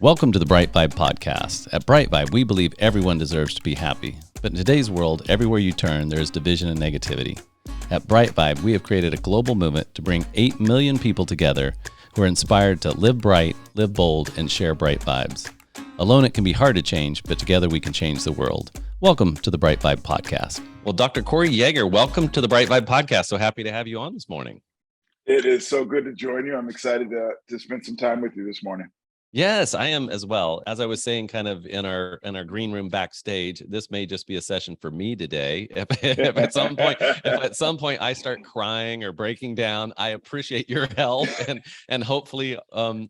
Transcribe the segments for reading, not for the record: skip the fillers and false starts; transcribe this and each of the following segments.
Welcome to the BriteVibe podcast. At BriteVibe, we believe everyone deserves to be happy. But in today's world, everywhere you turn, there is division and negativity. At BriteVibe, we have created a global movement to bring 8 million people together who are inspired to live bright, live bold, and share bright vibes. Alone, it can be hard to change, but together we can change the world. Welcome to the BriteVibe podcast. Well, Dr. Corey Yeagar, welcome to the BriteVibe podcast. So happy to have you on this morning. It is so good to join you. I'm excited to spend some time with you this morning. Yes, I am as well. As I was saying, kind of in our green room backstage, this may just be a session for me today. If at some point I start crying or breaking down, I appreciate your help, and hopefully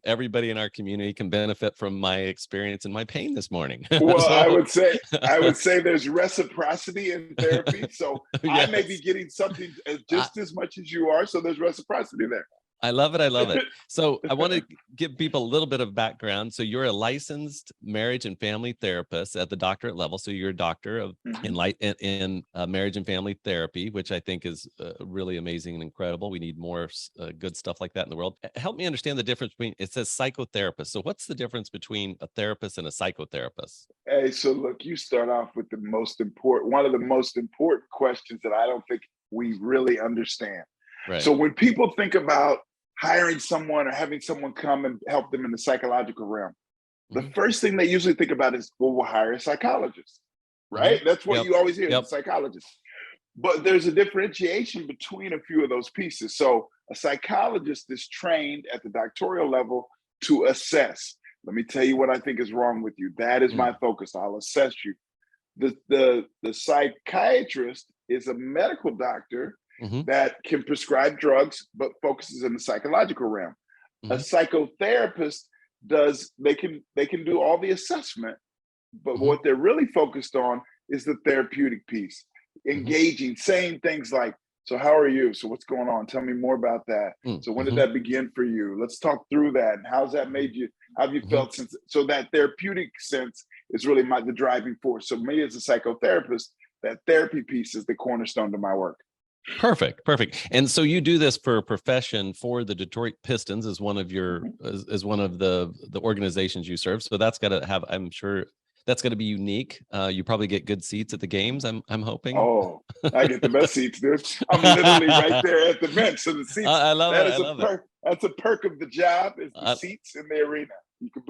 everybody in our community can benefit from my experience and my pain this morning. Well, I would say there's reciprocity in therapy. So yes. I may be getting something just as much as you are. So there's reciprocity there. I love it. I love it. So I want to give people a little bit of background. So you're a licensed marriage and family therapist at the doctorate level. So you're a doctor of in marriage and family therapy, which I think is really amazing and incredible. We need more good stuff like that in the world. Help me understand the difference between, it says psychotherapist. So what's the difference between a therapist and a psychotherapist? Hey, so look, you start off with one of the most important questions that I don't think we really understand. Right. So when people think about hiring someone or having someone come and help them in the psychological realm, the first thing they usually think about is, well, we'll hire a psychologist, right? That's what you always hear, psychologist. But there's a differentiation between a few of those pieces. So a psychologist is trained at the doctoral level to assess. Let me tell you what I think is wrong with you. That is my focus. I'll assess you. The psychiatrist is a medical doctor that can prescribe drugs, but focuses in the psychological realm. A psychotherapist they can do all the assessment, but what they're really focused on is the therapeutic piece, engaging, saying things like, so how are you? So what's going on? Tell me more about that. So when did that begin for you? Let's talk through that. And how's that made you? How have you felt since? So that therapeutic sense is really the driving force. So me as a psychotherapist, that therapy piece is the cornerstone to my work. Perfect. And so you do this for a profession for the Detroit Pistons as one of your as one of the organizations you serve. So that's got to have, I'm sure that's going to be unique. You probably get good seats at the games, I'm hoping. Oh, I get the best seats, dude. I'm literally right there at the bench. So the seats, I love it. That's a perk of the job, is the seats in the arena.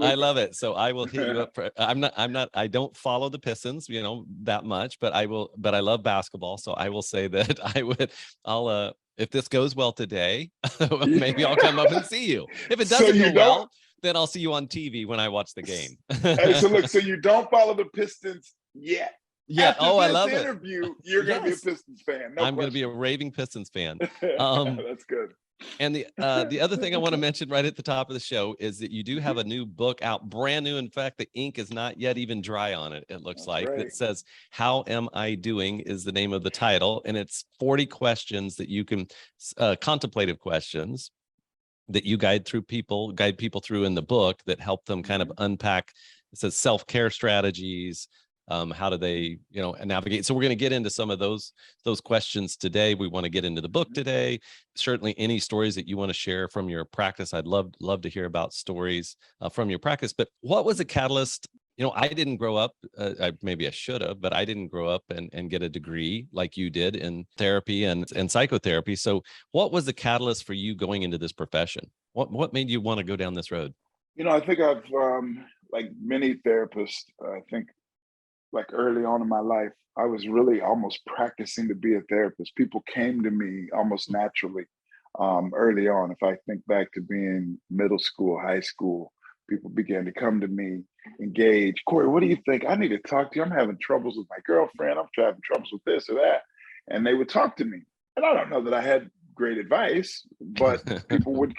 I love it. So I will hit you up for, I don't follow the Pistons, that much, but I love basketball. So I will say that I'll if this goes well today, maybe I'll come up and see you. If it doesn't go well, then I'll see you on TV when I watch the game. Hey, so look, so you don't follow the Pistons yet. Yeah. After I love interview, you're going to be a Pistons fan. I'm going to be a raving Pistons fan. That's good. And the other thing I want to mention right at the top of the show is that you do have a new book out, brand new. In fact, the ink is not yet even dry on it. It looks like it says, "How Am I Doing?" is the name of the title. And it's 40 questions that you can, contemplative questions that you guide people through in the book that help them kind of unpack. It says self-care strategies. How do they, navigate? So we're going to get into some of those questions today. We want to get into the book today. Certainly any stories that you want to share from your practice. I'd love to hear about stories from your practice. But what was the catalyst? I didn't grow up, maybe I should have, but I didn't grow up and get a degree like you did in therapy and psychotherapy. So what was the catalyst for you going into this profession? What made you want to go down this road? I think I've, like many therapists, like early on in my life, I was really almost practicing to be a therapist. People came to me almost naturally early on. If I think back to being middle school, high school, people began to come to me, engage. Corey, what do you think? I need to talk to you. I'm having troubles with my girlfriend. I'm having troubles with this or that. And they would talk to me. And I don't know that I had great advice, but people would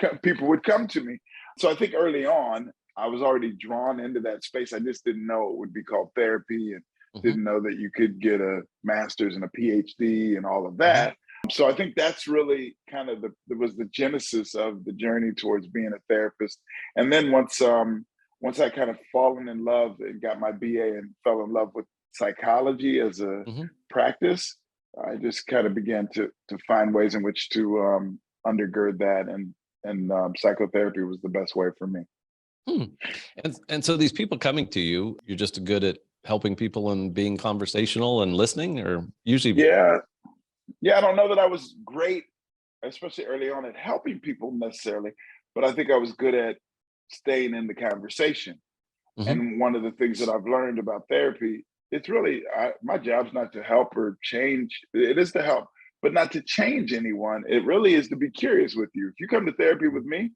come to me. So I think early on, I was already drawn into that space. I just didn't know it would be called therapy, and didn't know that you could get a master's and a PhD and all of that. So I think that's really kind of was the genesis of the journey towards being a therapist. And then once I kind of fallen in love and got my BA and fell in love with psychology as a practice, I just kind of began to find ways in which to undergird that, and psychotherapy was the best way for me. And so these people coming to you, you're just good at helping people and being conversational and listening, or usually? Yeah. I don't know that I was great, especially early on, at helping people necessarily, but I think I was good at staying in the conversation. And one of the things that I've learned about therapy, it's really, my job's not to help or change. It is to help, but not to change anyone. It really is to be curious with you. If you come to therapy with me,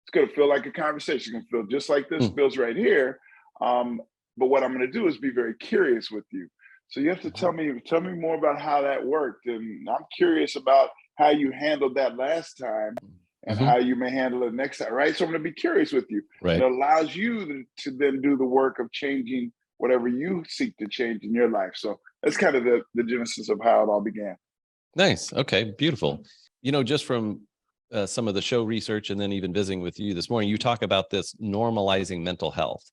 it's going to feel like a conversation. It's going to feel just like this feels right here. But what I'm going to do is be very curious with you. So you have to tell me more about how that worked. And I'm curious about how you handled that last time and how you may handle it next time, right? So I'm going to be curious with you. Right. It allows you to then do the work of changing whatever you seek to change in your life. So that's kind of the genesis of how it all began. Nice. Okay, beautiful. Just from some of the show research and then even visiting with you this morning, you talk about this normalizing mental health.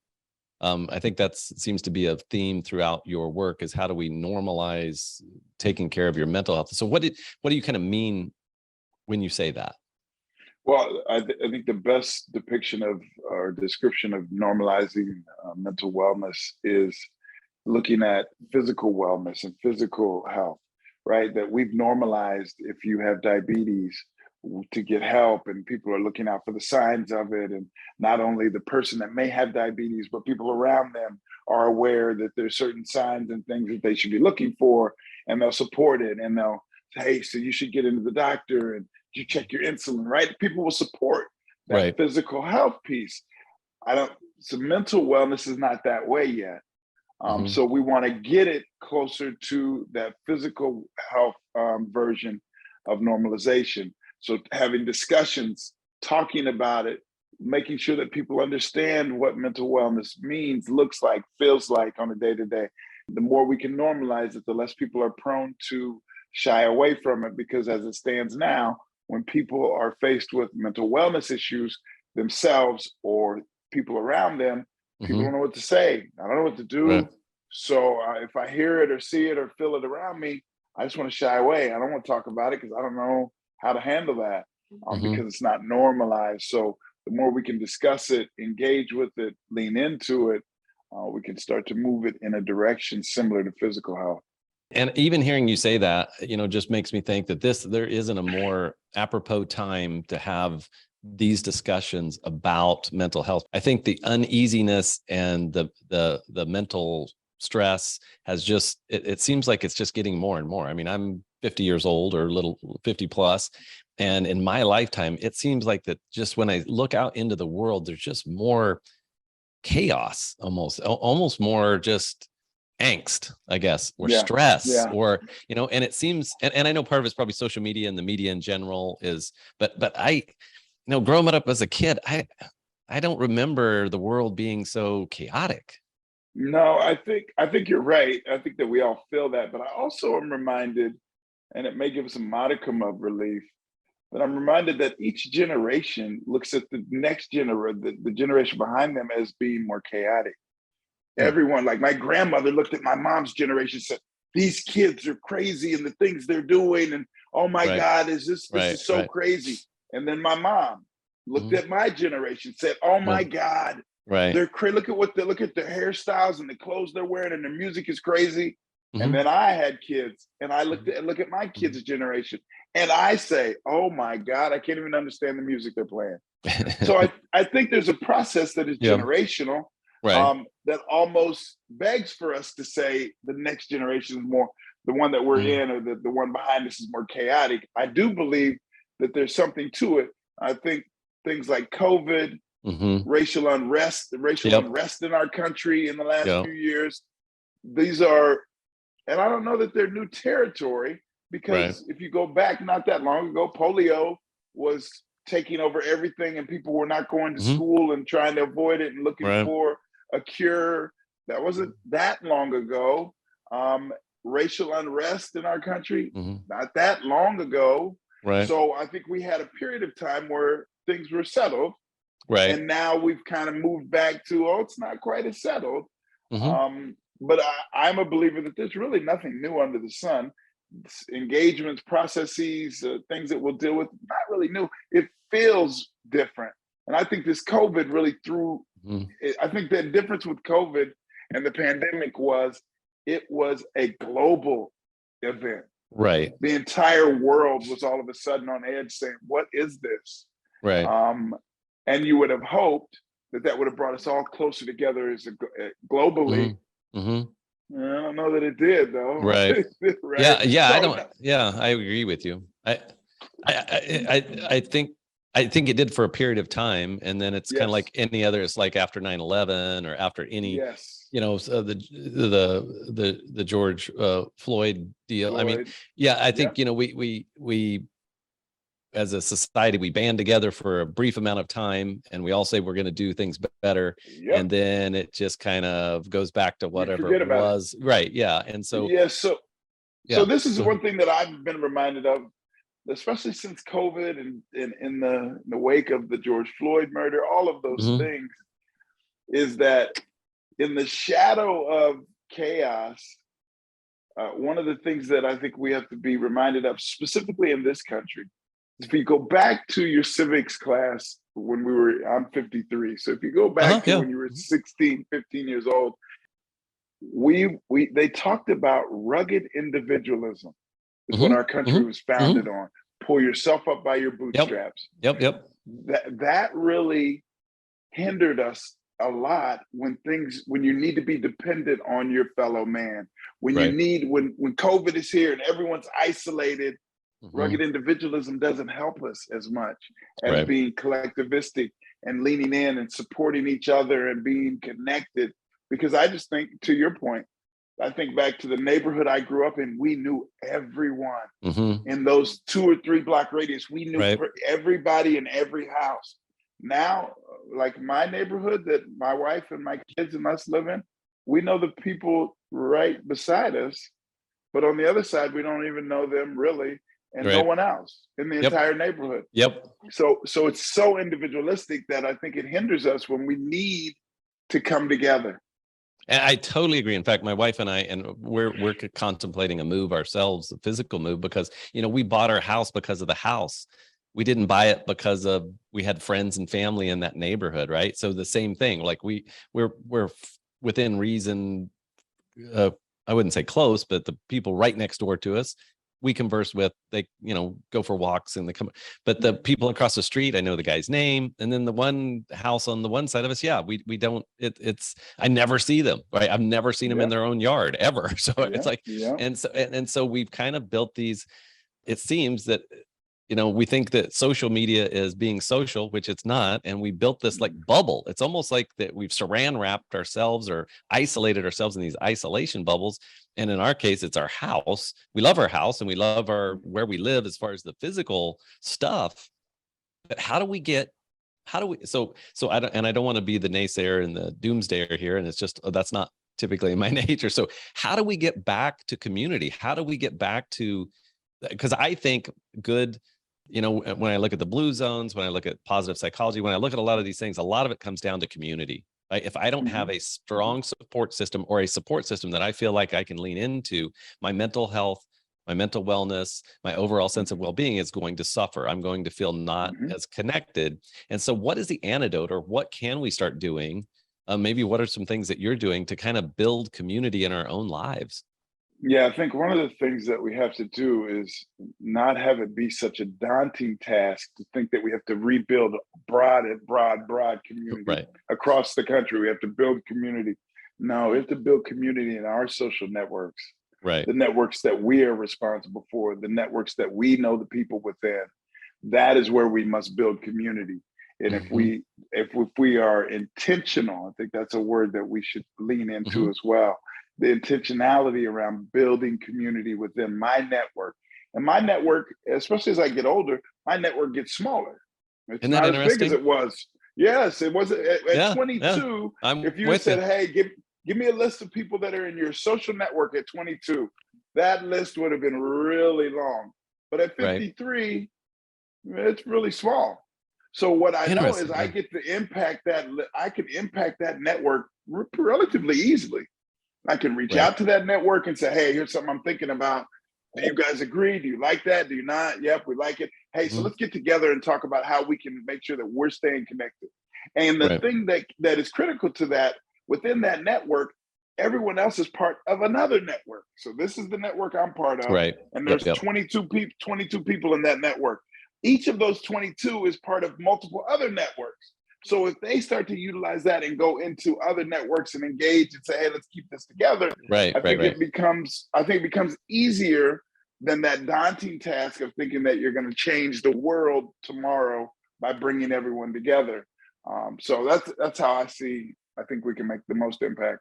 I think that seems to be a theme throughout your work, is how do we normalize taking care of your mental health? So what do you kind of mean when you say that? Well, I think the best depiction of or description of normalizing mental wellness is looking at physical wellness and physical health, right? That we've normalized, if you have diabetes, to get help, and people are looking out for the signs of it. And not only the person that may have diabetes, but people around them are aware that there's certain signs and things that they should be looking for, and they'll support it. And they'll say, hey, so you should get into the doctor and you check your insulin, right? People will support that physical health piece. So mental wellness is not that way yet. So we want to get it closer to that physical health version of normalization. So having discussions, talking about it, making sure that people understand what mental wellness means, looks like, feels like on a day-to-day. The more we can normalize it, the less people are prone to shy away from it, because as it stands now, when people are faced with mental wellness issues themselves or people around them, people don't know what to say. I don't know what to do. Right. So if I hear it or see it or feel it around me, I just want to shy away. I don't want to talk about it because I don't know how to handle that because it's not normalized. So the more we can discuss it, engage with it, lean into it, we can start to move it in a direction similar to physical health. And even hearing you say that, just makes me think that there isn't a more apropos time to have these discussions about mental health. I think the uneasiness and the mental stress has just, it seems like it's just getting more and more. I mean, I'm 50 years old, or a little 50 plus. And in my lifetime, it seems like that just when I look out into the world, there's just more chaos, almost more just angst, I guess, or stress, or, and it seems, and I know part of it's probably social media and the media in general is, but I, growing up as a kid, I don't remember the world being so chaotic. No, I think you're right. I think that we all feel that, but I also am reminded, and it may give us a modicum of relief, but I'm reminded that each generation looks at the next generation, the generation behind them, as being more chaotic. Everyone, like my grandmother looked at my mom's generation and said, these kids are crazy and the things they're doing. And oh my God, this is so crazy. And then my mom looked at my generation, said, oh my God, they're crazy. Look at their hairstyles and the clothes they're wearing and their music is crazy. And then I had kids and I look at my kids' generation and I say, oh my God, I can't even understand the music they're playing. So I think there's a process that is generational. That almost begs for us to say the next generation is more, the one that we're in or the one behind us is more chaotic. I do believe that there's something to it. I think things like COVID, racial unrest in our country in the last few years, these are, and I don't know that they're new territory, because if you go back not that long ago, polio was taking over everything and people were not going to school and trying to avoid it and looking for a cure. That wasn't that long ago. Racial unrest in our country, not that long ago. So I think we had a period of time where things were settled. And now we've kind of moved back to, it's not quite as settled. But I'm a believer that there's really nothing new under the sun. Engagements, processes, things that we'll deal with, not really new. It feels different. And I think this COVID really threw I think the difference with COVID and the pandemic was it was a global event. Right. The entire world was all of a sudden on edge saying, what is this? Right. And you would have hoped that would have brought us all closer together as globally. I don't know that it did, though. Right. Right? Yeah. So, I agree with you. I think it did for a period of time, and then it's kind of like any other. It's like after 9/11 or after any, the George Floyd deal. I mean, I think we as a society, we band together for a brief amount of time and we all say we're going to do things better. And then it just kind of goes back to whatever it was. Right. Yeah. And so, so this is one thing that I've been reminded of, especially since COVID and in the wake of the George Floyd murder, all of those things, is that in the shadow of chaos, one of the things that I think we have to be reminded of, specifically in this country, if you go back to your civics class when I'm 53. So if you go back to when you were 16, 15 years old, they talked about rugged individualism is what our country was founded on. Pull yourself up by your bootstraps. That really hindered us a lot when you need to be dependent on your fellow man, when COVID is here and everyone's isolated. Rugged individualism doesn't help us as much as being collectivistic and leaning in and supporting each other and being connected. Because I just think, to your point, I think back to the neighborhood I grew up in, we knew everyone in those 2 or 3 block radius. We knew everybody in every house. Now, like my neighborhood that my wife and my kids and us live in, we know the people right beside us, but on the other side, we don't even know them really. And no one else in the entire neighborhood. So it's so individualistic that I think it hinders us when we need to come together. And I totally agree. In fact, my wife and I, and we're contemplating a move ourselves, a physical move, because we bought our house because of the house. We didn't buy it because we had friends and family in that neighborhood, right? So the same thing. Like we're within reason. I wouldn't say close, but the people right next door to us, we converse with, they, go for walks and they come, but the people across the street, I know the guy's name. And then the one house on the one side of us, we don't, I never see them, right? I've never seen them in their own yard ever. So it's like, and so we've kind of built these, it seems that, we think that social media is being social, which it's not. And we built this like bubble. It's almost like that we've saran wrapped ourselves or isolated ourselves in these isolation bubbles. And in our case, it's our house. We love our house and we love where we live as far as the physical stuff. But I don't want to be the naysayer and the doomsdayer here. And it's just, that's not typically my nature. So how do we get back to community? How do we get back to, because I think good, when I look at the blue zones, when I look at positive psychology, when I look at a lot of these things, a lot of it comes down to community. Right? If I don't have a strong support system or a support system that I feel like I can lean into, my mental health, my mental wellness, my overall sense of well-being is going to suffer. I'm going to feel not as connected. And so what is the antidote, or what can we start doing? Maybe what are some things that you're doing to kind of build community in our own lives? Yeah, I think one of the things that we have to do is not have it be such a daunting task to think that we have to rebuild broad community across the country. We have to build community. No, we have to build community in our social networks, the networks that we are responsible for, the networks that we know the people within. That is where we must build community. And if we are intentional, I think that's a word that we should lean into as well. The intentionality around building community within my network. And my network, especially as I get older, my network gets smaller. It's not as big as it was. Yes, it was at 22. If you said, hey, give me a list of people that are in your social network at 22, that list would have been really long. But at 53, it's really small. So what I know is I get to impact that. I can impact that network relatively easily. I can reach out to that network and say, hey, here's something I'm thinking about. Do you guys agree? Do you like that? Do you not? Yep, we like it. Hey, so let's get together and talk about how we can make sure that we're staying connected. And the thing that is critical to that, within that network, everyone else is part of another network. So this is the network I'm part of. Right. And there's 22 people in that network. Each of those 22 is part of multiple other networks. So if they start to utilize that and go into other networks and engage and say, hey, let's keep this together, I think it becomes easier than that daunting task of thinking that you're going to change the world tomorrow by bringing everyone together. So that's how I think we can make the most impact.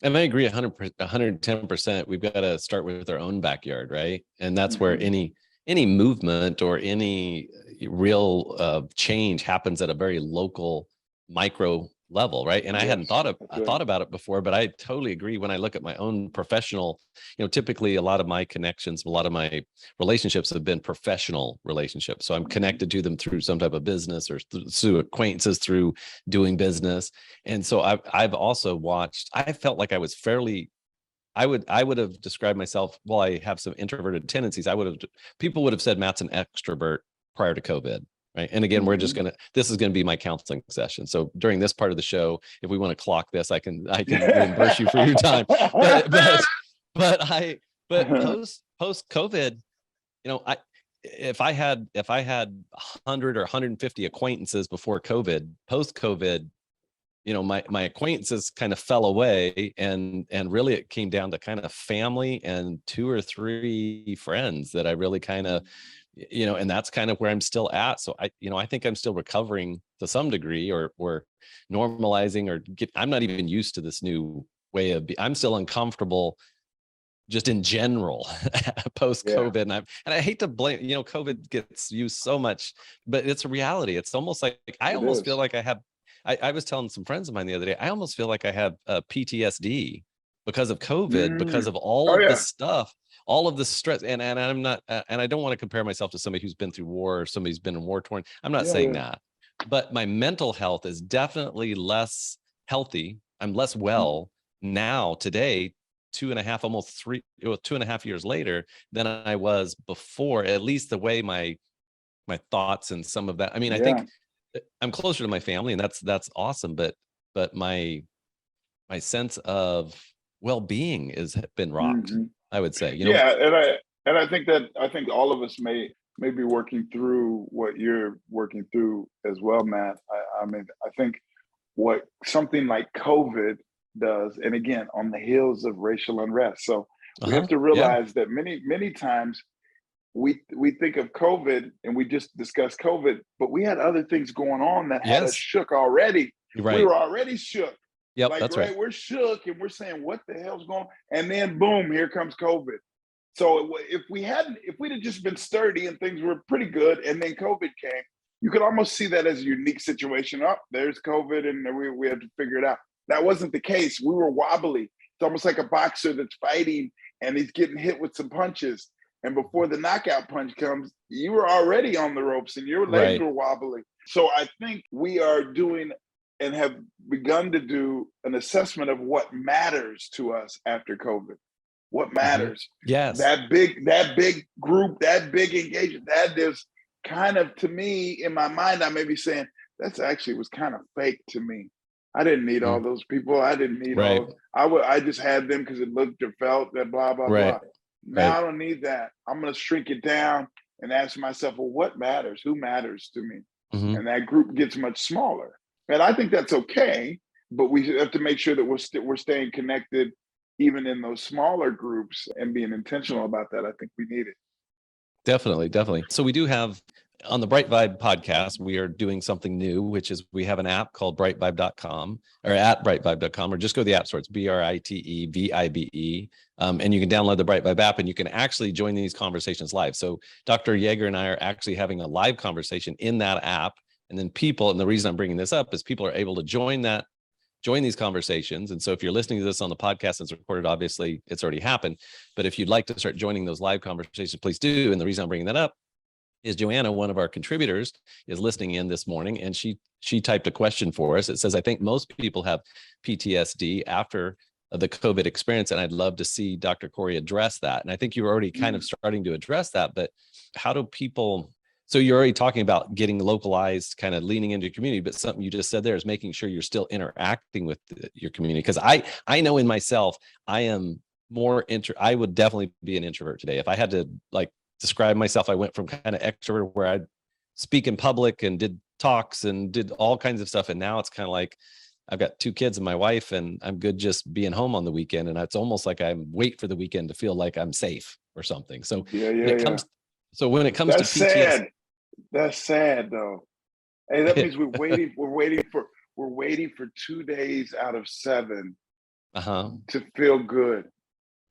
And I agree 110%. We've got to start with our own backyard, right? And that's where any movement or any real change happens at a very local micro level, right? And I hadn't thought about it before, but I totally agree. When I look at my own professional, typically a lot of my connections, a lot of my relationships have been professional relationships. So I'm connected to them through some type of business or through acquaintances, through doing business. And so I've also watched, I felt like I was fairly, I would have described myself, well, I have some introverted tendencies. People would have said Matt's an extrovert prior to COVID. Right. And again, this is going to be my counseling session. So during this part of the show, if we want to clock this, I can reimburse you for your time. But post COVID, if I had 100 or 150 acquaintances before COVID, post COVID, my acquaintances kind of fell away, and really it came down to kind of family and 2 or 3 friends that I really kind of, and that's kind of where I'm still at. So I think I'm still recovering to some degree or normalizing I'm not even used to this new way of I'm still uncomfortable just in general post COVID. And I hate to blame, COVID gets used so much, but it's a reality. It's almost like I almost feel like I was telling some friends of mine the other day, I almost feel like I have PTSD because of COVID, because of all of the stuff, all of the stress. And I'm not, and I don't want to compare myself to somebody who's been through war or somebody who's been in war torn. I'm not saying that, but my mental health is definitely less healthy. I'm less well now today, 2.5, almost 3, 2.5 years later than I was before, at least the way my thoughts and some of that. I mean, I think I'm closer to my family, and that's awesome. But my sense of well-being has been rocked, I would say. And I think all of us may be working through what you're working through as well, Matt. I mean, I think what something like COVID does, and again, on the heels of racial unrest. So we have to realize that many times we think of COVID and we just discuss COVID, but we had other things going on that had us shook already. Right. We were already shook. Yep, that's right. We're shook and we're saying, what the hell's going on? And then boom, here comes COVID. So if we'd have just been sturdy and things were pretty good, and then COVID came, you could almost see that as a unique situation. Oh, there's COVID, and we had to figure it out. That wasn't the case. We were wobbly. It's almost like a boxer that's fighting and he's getting hit with some punches. And before the knockout punch comes, you were already on the ropes and your legs were wobbly. So I think we are doing and have begun to do an assessment of what matters to us after COVID. What matters? Yes. That big group, that big engagement, that is kind of, to me, in my mind, I may be saying, that's actually was kind of fake to me. I didn't need all those people. I didn't need I just had them because it looked or felt that blah, blah, blah. Now I don't need that. I'm going to shrink it down and ask myself, well, what matters? Who matters to me? And that group gets much smaller. And I think that's okay, but we have to make sure that we're staying connected even in those smaller groups and being intentional about that. I think we need it. Definitely. So we do have on the BriteVibe podcast, we are doing something new, which is we have an app called BriteVibe.com or at BriteVibe.com, or just go to the app store. It's BriteVibe. And you can download the BriteVibe app and you can actually join these conversations live. So Dr. Yeagar and I are actually having a live conversation in that app. And then and the reason I'm bringing this up is people are able to join these conversations. And so if you're listening to this on the podcast and it's recorded, obviously it's already happened. But if you'd like to start joining those live conversations, please do. And the reason I'm bringing that up is Joanna, one of our contributors, is listening in this morning, and she typed a question for us. It says, I think most people have PTSD after the COVID experience, and I'd love to see Dr. Corey address that. And I think you're already kind of starting to address that, but how do people So you're already talking about getting localized, kind of leaning into your community, but something you just said there is making sure you're still interacting with your community. Because I know in myself, I am more I would definitely be an introvert today. If I had to like describe myself, I went from kind of extrovert where I'd speak in public and did talks and did all kinds of stuff. And now it's kind of like, I've got 2 kids and my wife, and I'm good just being home on the weekend. And it's almost like I wait for the weekend to feel like I'm safe or something. So when it comes to That's PTSD, sad. That's sad though. Hey, that means we're waiting for 2 days out of 7 to feel good.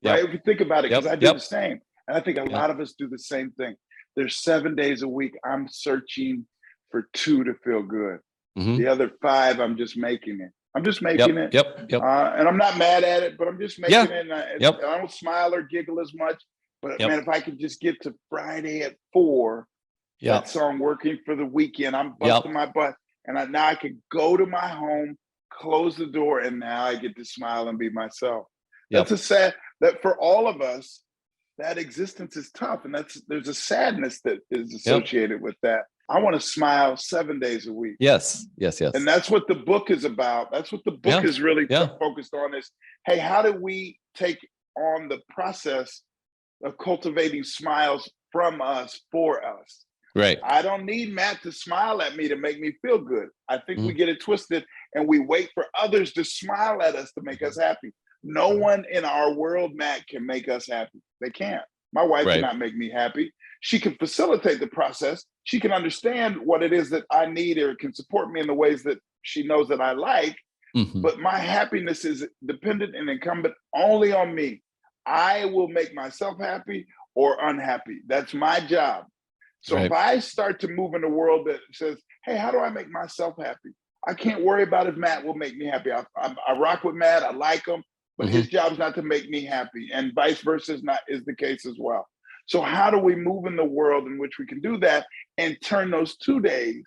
Right? If you think about it, because I do the same. And I think a lot of us do the same thing. There's 7 days a week. I'm searching for 2 to feel good. The other 5, I'm just making it. I'm just making it. And I'm not mad at it, but I'm just making it. And I don't smile or giggle as much. But man, if I could just get to Friday at 4, that song working for the weekend, I'm busting my butt. And now I can go to my home, close the door, and now I get to smile and be myself. That's a sad, that for all of us, that existence is tough. And there's a sadness that is associated with that. I want to smile 7 days a week. Yes. And that's what the book is about. That's what the book is really focused on is, hey, how do we take on the process of cultivating smiles from us for us? Right. I don't need Matt to smile at me to make me feel good. I think we get it twisted and we wait for others to smile at us to make us happy. No one in our world, Matt, can make us happy. They can't. My wife cannot make me happy. She can facilitate the process. She can understand what it is that I need or can support me in the ways that she knows that I like. But my happiness is dependent and incumbent only on me. I will make myself happy or unhappy. That's my job. So if I start to move in a world that says, hey, how do I make myself happy? I can't worry about if Matt will make me happy. I rock with Matt. I like him. But his job is not to make me happy, and vice versa is the case as well. So how do we move in the world in which we can do that and turn those 2 days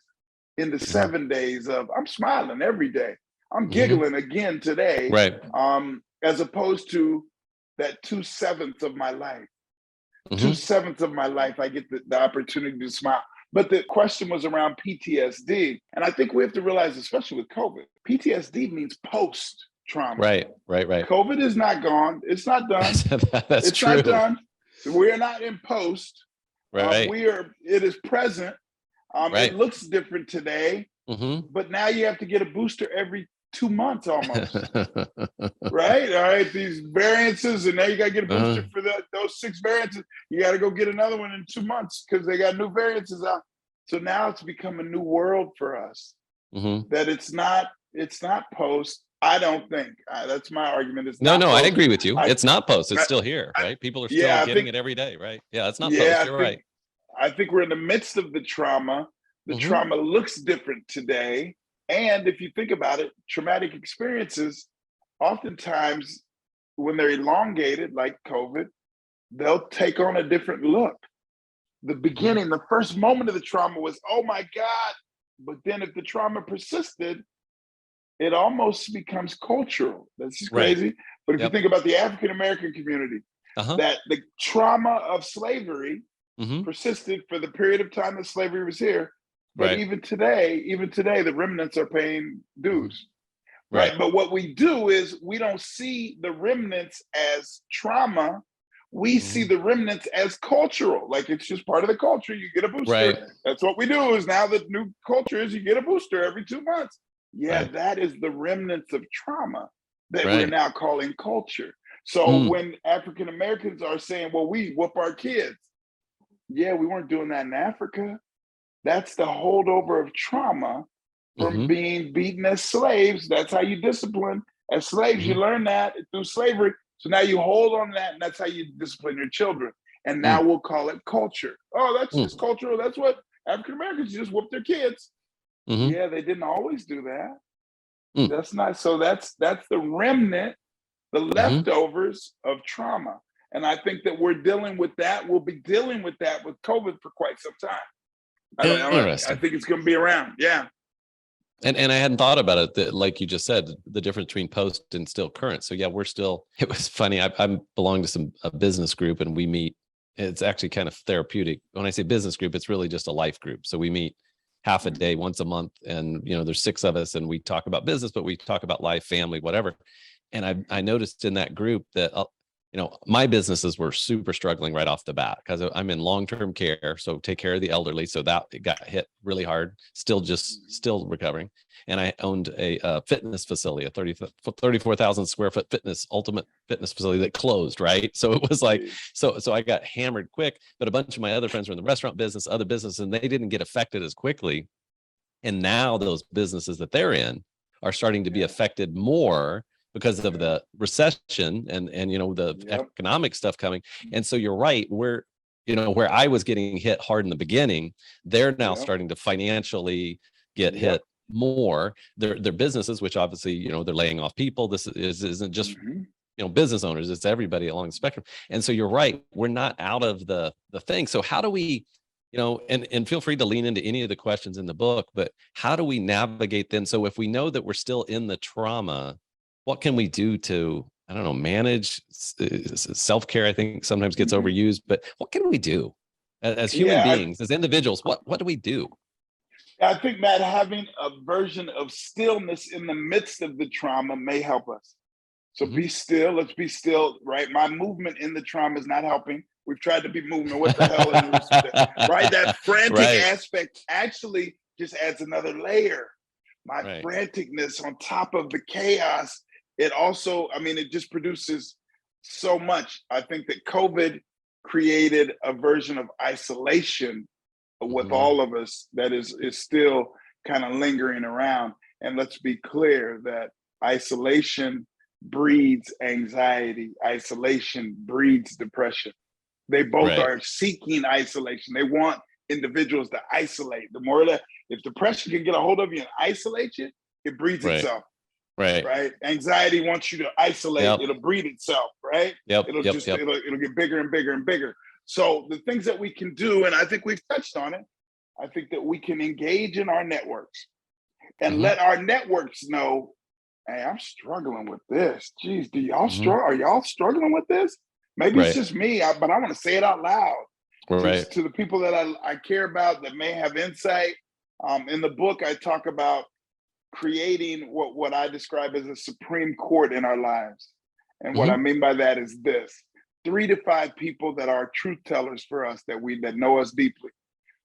into 7 days of I'm smiling every day. I'm giggling again today, as opposed to that 2/7 of my life. 2/7 of my life, I get the opportunity to smile. But the question was around PTSD. And I think we have to realize, especially with COVID, PTSD means post trauma. Right. COVID is not gone. It's not done. That's true. Not done. We're not in post. Right. It is present. It looks different today, but now you have to get a booster every 2 months almost. Right? All right. These variances, and now you got to get a booster for those 6 variances. You got to go get another one in 2 months because they got new variances out. So now it's become a new world for us. That it's not post. I don't think that's my argument. It's not no, post. I agree with you. It's not post. It's still here, right? People are still getting it every day, right? Yeah, it's not post. You're right. I think we're in the midst of the trauma. The trauma looks different today. And if you think about it, traumatic experiences, oftentimes when they're elongated, like COVID, they'll take on a different look. The beginning, the first moment of the trauma was, oh my God. But then if the trauma persisted, it almost becomes cultural. That's just crazy. But if you think about the African-American community, that the trauma of slavery persisted for the period of time that slavery was here. But even today, the remnants are paying dues. Right. But what we do is we don't see the remnants as trauma. We see the remnants as cultural. Like it's just part of the culture. You get a booster. Right. That's what we do is now the new culture is you get a booster every 2 months. Yeah, that is the remnants of trauma that we're now calling culture. So when African Americans are saying, well, we whoop our kids. Yeah, we weren't doing that in Africa. That's the holdover of trauma from being beaten as slaves. That's how you discipline. As slaves, you learn that through slavery. So now you hold on to that, and that's how you discipline your children. And now we'll call it culture. Oh, that's just cultural. That's what African Americans just whoop their kids. Yeah, they didn't always do that. That's not, so that's the remnant, the leftovers of trauma. And I think that we're dealing with that. We'll be dealing with that with COVID for quite some time. I think it's going to be around. Yeah. And I hadn't thought about it, that, like you just said, the difference between post and still current. So yeah, we're still, it was funny. I belong to a business group, and we meet it's actually kind of therapeutic. When I say business group, it's really just a life group. So we meet half a day once a month, and there's 6 of us, and we talk about business, but we talk about life, family, whatever. And I noticed in that group that my businesses were super struggling right off the bat, because I'm in long-term care, so take care of the elderly. So that it got hit really hard, still recovering. And I owned a fitness facility, a 34,000 square foot ultimate fitness facility that closed, right? So it was like, so I got hammered quick, but a bunch of my other friends were in the restaurant business, other businesses, and they didn't get affected as quickly. And now those businesses that they're in are starting to be affected more because of the recession and the economic stuff coming. And so you're right, where I was getting hit hard in the beginning, they're now starting to financially get hit more. Their businesses, which obviously they're laying off people. This isn't just business owners, it's everybody along the spectrum. And so you're right, we're not out of the thing. So how do we and feel free to lean into any of the questions in the book, but how do we navigate then? So if we know that we're still in the trauma, what can we do to, I don't know, manage self-care? I think sometimes gets overused, but what can we do as human beings, as individuals? What do we do? I think, Matt, having a version of stillness in the midst of the trauma may help us. So be still. Let's be still, right? My movement in the trauma is not helping. We've tried to be moving. What the hell is right? That frantic aspect actually just adds another layer. My franticness on top of the chaos. It also, it just produces so much. I think that COVID created a version of isolation with all of us that is still kind of lingering around. And let's be clear that isolation breeds anxiety. Isolation breeds depression. They both are seeking isolation. They want individuals to isolate. The more that, if depression can get a hold of you and isolate you, it breeds itself. Right. Anxiety wants you to isolate. It'll breed itself. Right. It'll get bigger and bigger and bigger. So the things that we can do, and I think we've touched on it, I think that we can engage in our networks and let our networks know, hey, I'm struggling with this. Geez, do y'all struggle? Are y'all struggling with this? Maybe it's just me, but I want to say it out loud to the people that I care about that may have insight. In the book, I talk about creating what I describe as a Supreme Court in our lives. And what I mean by that is this: 3 to 5 people that are truth tellers for us, that know us deeply.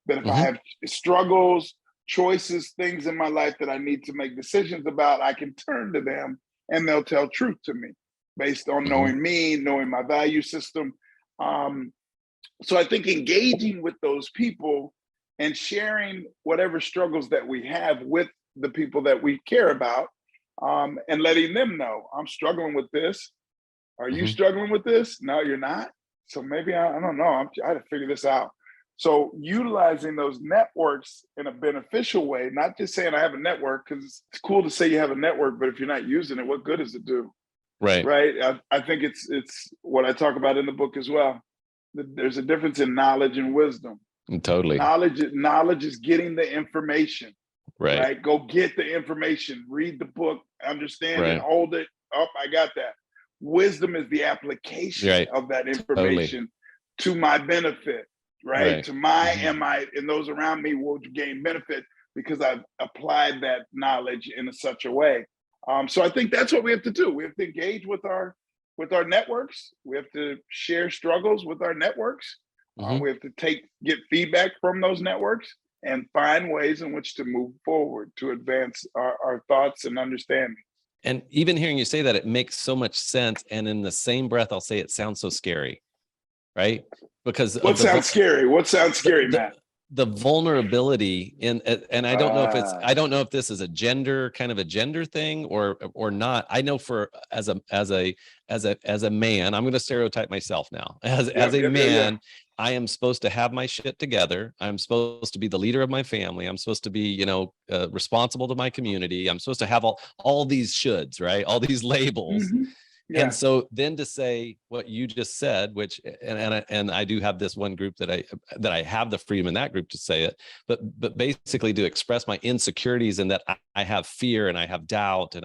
That if I have struggles, choices, things in my life that I need to make decisions about, I can turn to them and they'll tell truth to me based on knowing me, knowing my value system. So I think engaging with those people and sharing whatever struggles that we have with the people that we care about, and letting them know, I'm struggling with this. Are you struggling with this? No, you're not. So maybe I don't know. I had to figure this out. So utilizing those networks in a beneficial way, not just saying I have a network, because it's cool to say you have a network, but if you're not using it, what good does it do? Right. I think it's what I talk about in the book as well. There's a difference in knowledge and wisdom. Totally. Knowledge is getting the information. Right. Go get the information, read the book, understand it, hold it up. I got that. Wisdom is the application of that information to my benefit, to my, and those around me will gain benefit because I've applied that knowledge in such a way. So I think that's what we have to do. We have to engage with our networks. We have to share struggles with our networks. We have to get feedback from those networks and find ways in which to move forward to advance our thoughts and understanding. And even hearing you say that, it makes so much sense. And in the same breath, I'll say it sounds so scary, right? Because what sounds scary? What sounds scary, Matt? The vulnerability and I don't know if this is a gender thing or not. I know as a man, I'm going to stereotype myself now. As a man, I am supposed to have my shit together. I'm supposed to be the leader of my family. I'm supposed to be, responsible to my community. I'm supposed to have all these shoulds, right? All these labels. And so then to say what you just said, which and I do have this one group that I have the freedom in that group to say it, but basically to express my insecurities and that I have fear and I have doubt and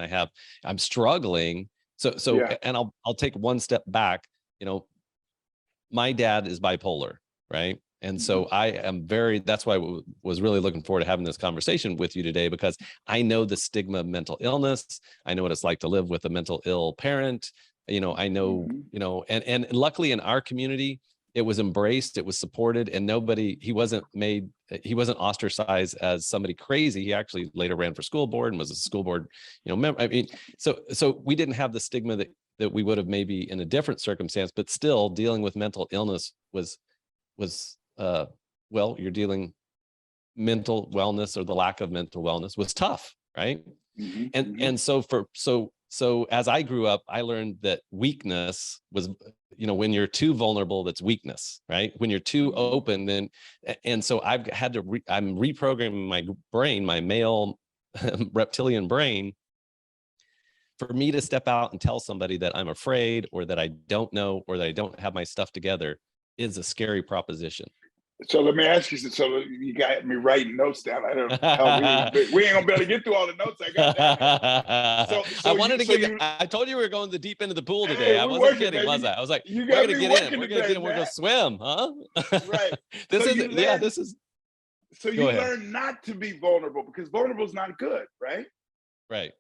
I'm struggling. So and I'll take one step back. my dad is bipolar, right? And so I am that's why I was really looking forward to having this conversation with you today, because I know the stigma of mental illness. I know what it's like to live with a mental ill parent. I know, and luckily in our community, it was embraced, it was supported, and he wasn't ostracized as somebody crazy. He actually later ran for school board and was a school board, member. I mean, so we didn't have the stigma that we would have maybe in a different circumstance, but still dealing with mental illness was you're dealing mental wellness, or the lack of mental wellness was tough, right? And so as I grew up, I learned that weakness was, when you're too vulnerable, that's weakness, right? When you're too open, then, and so I've had to, I'm reprogramming my brain, my male reptilian brain, for me to step out and tell somebody that I'm afraid, or that I don't know, or that I don't have my stuff together, is a scary proposition. So let me ask you, so you got me writing notes down. I don't know. We ain't gonna be able to get through all the notes I got down. So I wanted to give you, I told you we were going the deep end of the pool today. I wasn't working, kidding, baby. was I? I was like, we're gonna get in. We're gonna get in. We're gonna swim, huh? Right. This is. So you learn not to be vulnerable, because vulnerable is not good, right? Right.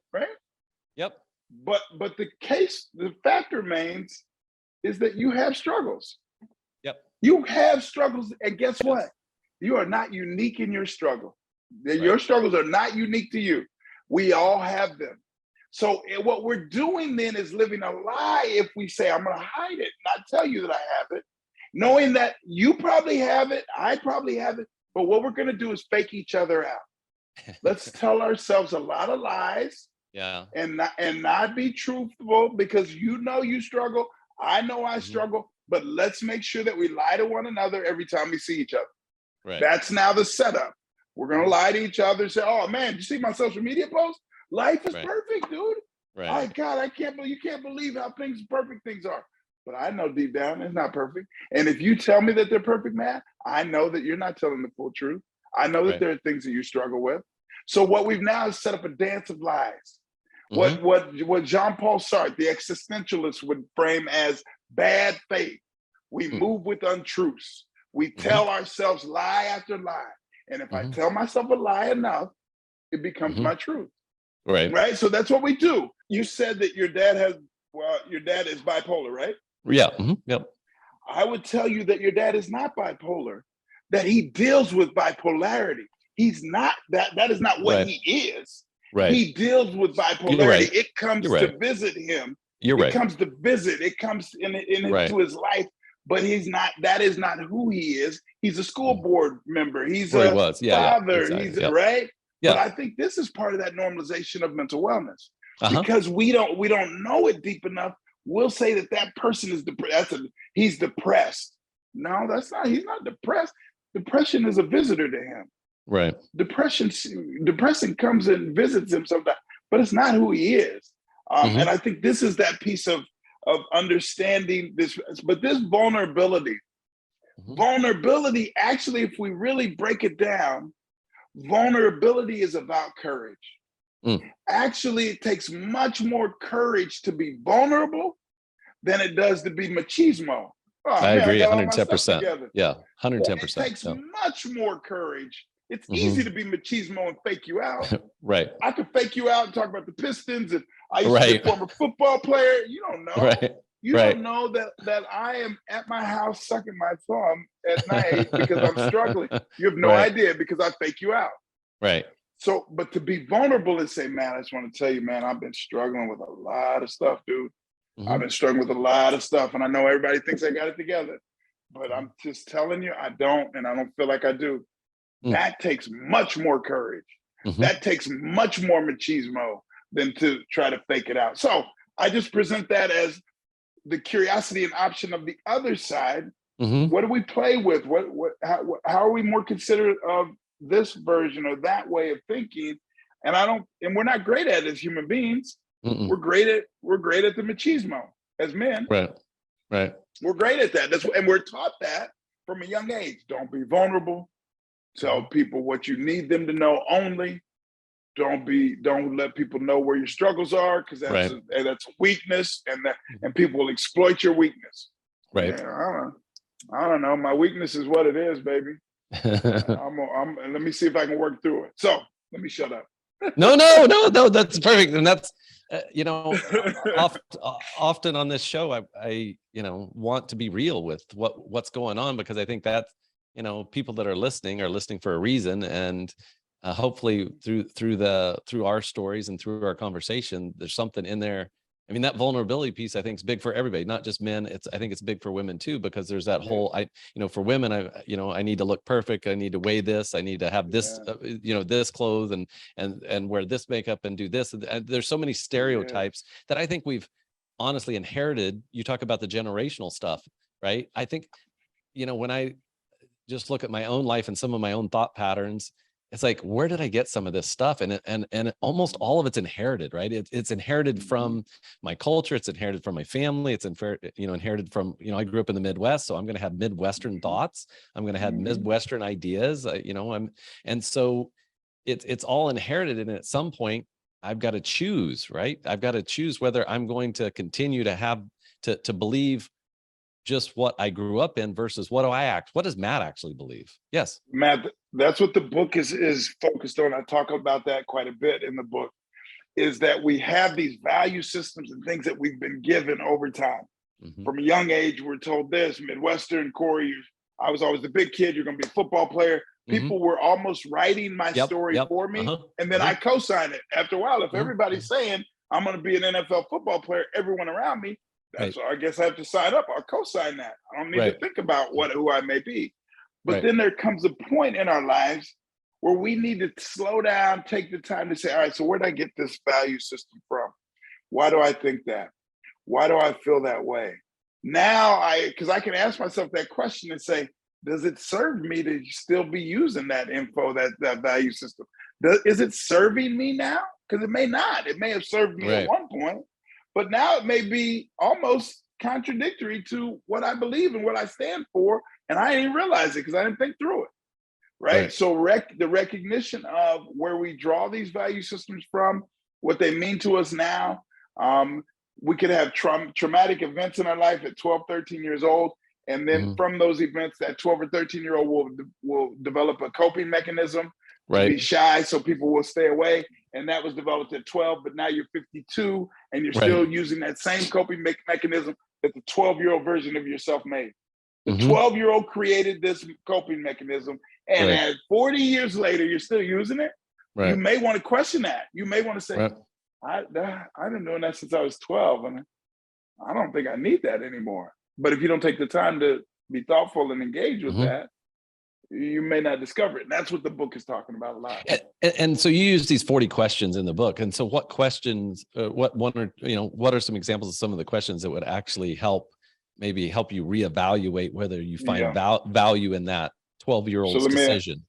Yep. But the fact remains is that you have struggles. Yep. You have struggles, and guess what? You are not unique in your struggle. Your struggles are not unique to you. We all have them. So what we're doing then is living a lie if we say, I'm going to hide it, not tell you that I have it, knowing that you probably have it, I probably have it. But what we're going to do is fake each other out. Let's tell ourselves a lot of lies. Yeah. And not be truthful, because you struggle. I know I struggle, but let's make sure that we lie to one another every time we see each other. Right. That's now the setup. We're going to lie to each other and say, oh man, you see my social media post? Life is perfect, dude. Right. My God, you can't believe how perfect things are. But I know deep down it's not perfect. And if you tell me that they're perfect, man, I know that you're not telling the full truth. I know that there are things that you struggle with. So what we've now is set up a dance of lies. What Jean-Paul Sartre, the existentialist, would frame as bad faith. We move with untruths. We tell ourselves lie after lie. And if I tell myself a lie enough, it becomes my truth. Right. So that's what we do. You said that your dad is bipolar, right? Yeah. Yep. I would tell you that your dad is not bipolar, that he deals with bipolarity. He's not that. That is not what he is. Right. He deals with bipolarity. It comes to visit him. It comes to visit. It comes into his life. But that is not who he is. He's a school board member. He's a father. Exactly. He's right. Yeah. But I think this is part of that normalization of mental wellness, because we don't know it deep enough. We'll say that person is depressed. He's depressed. No, that's not. He's not depressed. Depression is a visitor to him. Right. Depression comes and visits him sometimes, but it's not who he is. And I think this is that piece of understanding this. But this vulnerability actually, if we really break it down, vulnerability is about courage. Actually, it takes much more courage to be vulnerable than it does to be machismo. I agree 110%. Yeah, 110%. It takes much more courage. It's easy to be machismo and fake you out. Right. I could fake you out and talk about the Pistons, and I used to be a former football player. You don't know. Right. You don't know that I am at my house sucking my thumb at night because I'm struggling. You have no idea, because I fake you out. Right. So, but to be vulnerable and say, man, I just want to tell you, man, I've been struggling with a lot of stuff, dude. I've been struggling with a lot of stuff, and I know everybody thinks I got it together, but I'm just telling you, I don't, and I don't feel like I do. That takes much more courage. That takes much more machismo than to try to fake it out. So I just present that as the curiosity and option of the other side. What do we play with? How are we more considerate of this version or that way of thinking? And we're not great at it as human beings. We're great at the machismo as men. Right. We're great at that. And we're taught that from a young age. Don't be vulnerable. Tell people what you need them to know only. Don't let people know where your struggles are, because that's weakness, and people will exploit your weakness. Right. Yeah, I don't know. My weakness is what it is, baby. Let me see if I can work through it. So let me shut up. No, that's perfect. And that's, often on this show, I want to be real with what's going on, because I think that, people that are listening for a reason. And hopefully through our stories and through our conversation, there's something in there. I mean, that vulnerability piece, I think, is big for everybody, not just men. I think it's big for women too, because there's that whole, for women, I need to look perfect. I need to weigh this. I need to have this, this clothes and wear this makeup and do this. And there's so many stereotypes that I think we've honestly inherited. You talk about the generational stuff, right? I think, when I just look at my own life and some of my own thought patterns, it's like, where did I get some of this stuff? And almost all of it's inherited, right? It's inherited from my culture. It's inherited from my family. It's inherited from, I grew up in the Midwest, so I'm going to have Midwestern thoughts. I'm going to have Midwestern ideas, and so it's all inherited. And at some point I've got to choose, right? I've got to choose whether I'm going to continue to have to believe just what I grew up in versus what does Matt actually believe? Yes. Matt, that's what the book is focused on. I talk about that quite a bit in the book, is that we have these value systems and things that we've been given over time. From a young age, we're told this, Midwestern, Corey, I was always the big kid, you're going to be a football player. People were almost writing my story for me. And then I co-sign it. After a while, if everybody's saying I'm going to be an NFL football player, everyone around me, so I guess I have to sign up. I'll co-sign that. I don't need to think about who I may be. But then there comes a point in our lives where we need to slow down, take the time to say, all right, so where did I get this value system from? Why do I think that? Why do I feel that way? Now, because I can ask myself that question and say, does it serve me to still be using that info, that value system? Is it serving me now? Because it may not. It may have served me at one point. But now it may be almost contradictory to what I believe and what I stand for. And I didn't realize it because I didn't think through it. Right. So the recognition of where we draw these value systems from, what they mean to us now. We could have traumatic events in our life at 12, 13 years old. And then from those events, that 12 or 13-year-old will develop a coping mechanism to be shy, so people will stay away. And that was developed at 12, but now you're 52 and you're still using that same coping mechanism that the 12-year-old version of yourself made. The 12-year-old created this coping mechanism, and at 40 years later, you're still using it. You may want to question that. You may want to say, I've been doing that since I was 12, and I don't think I need that anymore. But if you don't take the time to be thoughtful and engage with that, you may not discover it. And that's what the book is talking about a lot. And so you use these 40 questions in the book. And so what questions, what are some examples of some of the questions that would actually help you reevaluate whether you find value in that 12-year-old's decision?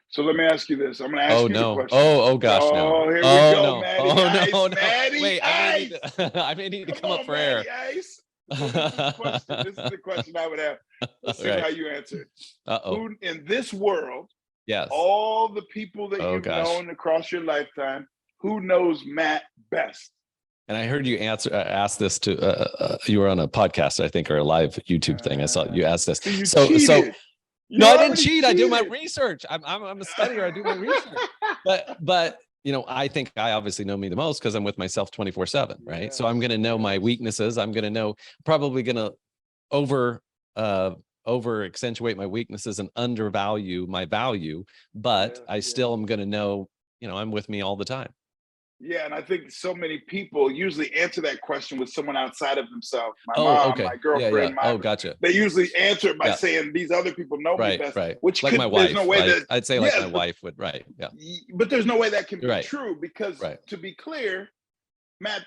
So let me ask you this. I'm going to ask you the question. Oh gosh, no. Here we go, Maddie. No. Maddie, wait, I may need to come up for air. Ice. This is the question I would have. Let's see how you answer it. Who in this world, all the people that you've known across your lifetime, who knows Matt best? And I heard you ask this to you were on a podcast, I think, or a live YouTube thing. I saw you asked this. So no, I didn't cheat. I do my research. I'm a studier. I do my research. But I think I obviously know me the most because I'm with myself 24/7, right? So I'm going to know my weaknesses. I'm going to know, probably going to over accentuate my weaknesses and undervalue my value, but I still am going to know, I'm with me all the time. Yeah, and I think so many people usually answer that question with someone outside of themselves. My mom, my girlfriend, gotcha. They usually answer it by saying these other people know me best. Which like my wife. No way that I'd say like my wife would. But there's no way that can be true because to be clear, Matt,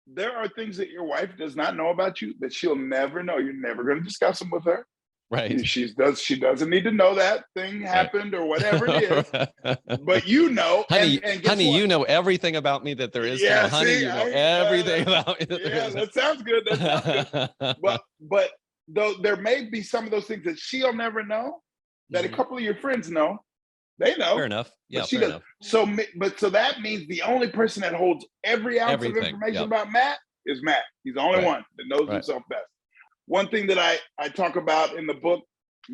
there are things that your wife does not know about you that she'll never know. You're never going to discuss them with her. Right. She doesn't need to know that thing happened or whatever it is. But honey, honey, you know everything about me that there is. Honey, you know everything about me. That sounds good. But though there may be some of those things that she'll never know, that a couple of your friends know. They know. Fair enough. Yeah, fair enough. So that means the only person that holds every ounce of information about Matt is Matt. He's the only one that knows himself best. one thing that I talk about in the book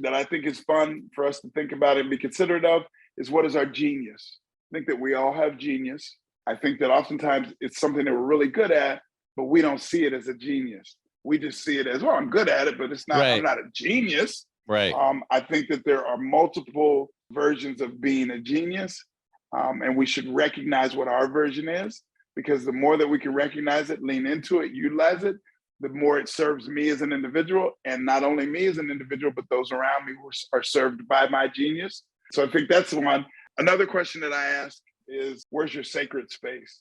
that I think is fun for us to think about and be considerate of is, what is our genius? I think that we all have genius. I think that oftentimes it's something that we're really good at, but we don't see it as a genius. We just see it as, well, I'm good at it, but it's not, I'm not a genius. Right. I think that there are multiple versions of being a genius, and we should recognize what our version is, because the more that we can recognize it, lean into it, utilize it, the more it serves me as an individual, and not only me as an individual, but those around me who are served by my genius. So I think that's the one. Another question that I ask is, where's your sacred space?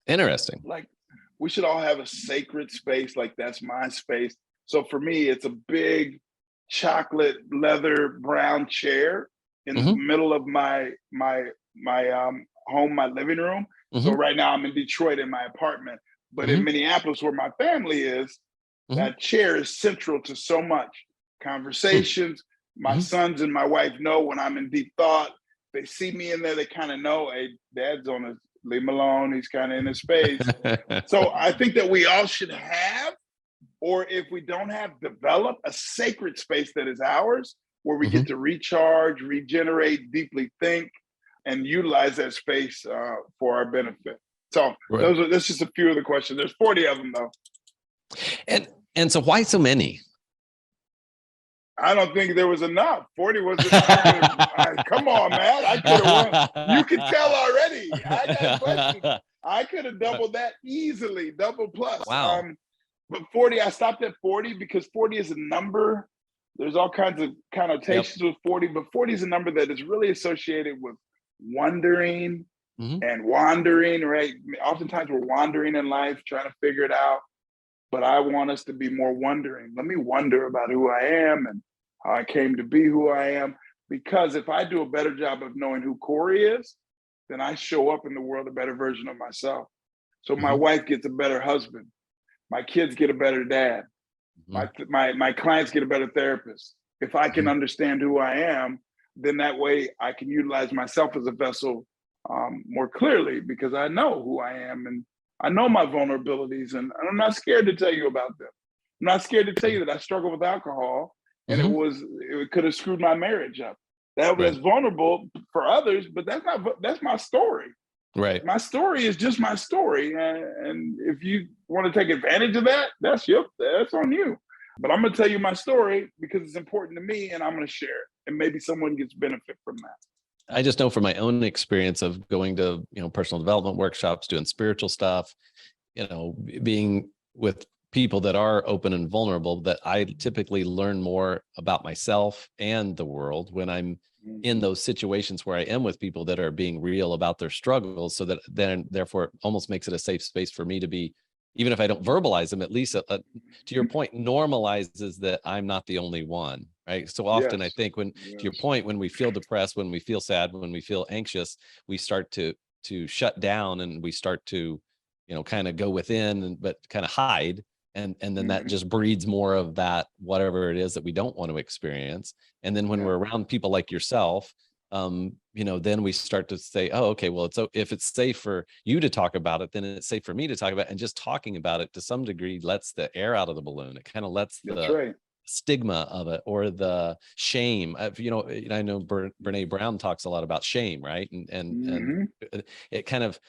Interesting. Like, we should all have a sacred space, like that's my space. So for me, it's a big chocolate leather brown chair in the middle of my home, my living room. So right now I'm in Detroit in my apartment, but in Minneapolis, where my family is, that chair is central to so much conversations. My sons and my wife know when I'm in deep thought. They see me in there, they kind of know, hey, Dad's on his, leave him alone, he's kind of in his space. So I think that we all should have, or if we don't have, develop a sacred space that is ours, where we get to recharge, regenerate, deeply think, and utilize that space for our benefit. So that's just a few of the questions. There's 40 of them though. And so why so many? I don't think there was enough. 40 wasn't. Come on, man. I could have won. You can tell already. I got questions. I could have doubled that easily, double plus. Wow. But 40, I stopped at 40 because 40 is a number. There's all kinds of connotations with 40, but 40 is a number that is really associated with wondering and wandering, right? Oftentimes we're wandering in life, trying to figure it out. But I want us to be more wondering. Let me wonder about who I am and how I came to be who I am. Because if I do a better job of knowing who Corey is, then I show up in the world a better version of myself. So my wife gets a better husband. My kids get a better dad. My clients get a better therapist. If I can understand who I am, then that way I can utilize myself as a vessel more clearly, because I know who I am and I know my vulnerabilities, and I'm not scared to tell you about them. I'm not scared to tell you that I struggle with alcohol, and it could have screwed my marriage up. That was vulnerable for others, but that's my story. Right. My story is just my story, and if you want to take advantage of that, that's on you. But I'm going to tell you my story because it's important to me, and I'm going to share it, and maybe someone gets benefit from that. I just know from my own experience of going to, personal development workshops, doing spiritual stuff, being with people that are open and vulnerable, that I typically learn more about myself and the world when I'm in those situations where I am with people that are being real about their struggles, so that then therefore it almost makes it a safe space for me to be, even if I don't verbalize them, at least to your point, normalizes that I'm not the only one. Right. So often I think to your point, when we feel depressed, when we feel sad, when we feel anxious, we start to shut down, and we start to, kind of go within but kind of hide. And then that just breeds more of that, whatever it is that we don't want to experience. And then when we're around people like yourself, then we start to say, oh, okay, well, if it's safe for you to talk about it, then it's safe for me to talk about it. And just talking about it to some degree lets the air out of the balloon. It kind of lets the stigma of it, or the shame. I know Brene Brown talks a lot about shame, right? And it kind of,